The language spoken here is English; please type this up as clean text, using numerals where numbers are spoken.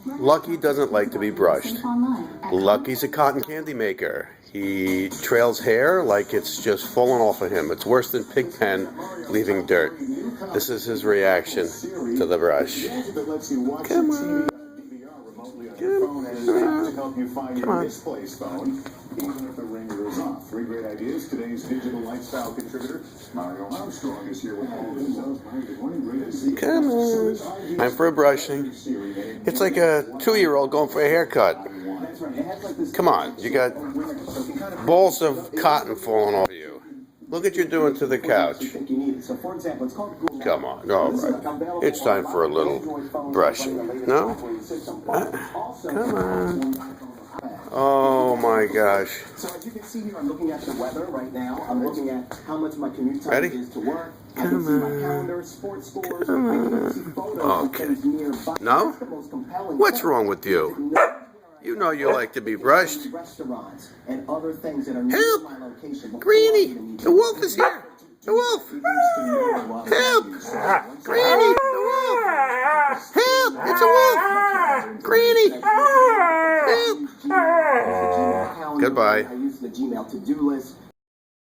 Lucky doesn't like to be brushed. Lucky's a cotton candy maker. He trails hair like it's just falling off of him. It's worse than Pigpen leaving dirt. This is his reaction to the brush. Come on. Come on. Even if the ringer is off. 3 great ideas. Today's digital lifestyle contributor, Mario Armstrong, is here with all this. Come on. Time for a brushing. It's like a 2-year-old going for a haircut. Come on. You got balls of cotton falling off you. Look what you're doing to the couch. Come on. All right. It's time for a little brushing. No? Come on. Oh my gosh. So as you can see here, I'm looking at the weather right now. I'm looking at how much my commute time is to work. I can see my calendar, sports scores. I can even see photos of things nearby. No? What's wrong with you? You know you like to be brushed. Restaurants and other things that are near my location. Granny, the wolf is here. The wolf. Help! Granny, the wolf. Help! It's a wolf. Granny. Help! Goodbye. I use the Gmail to-do list.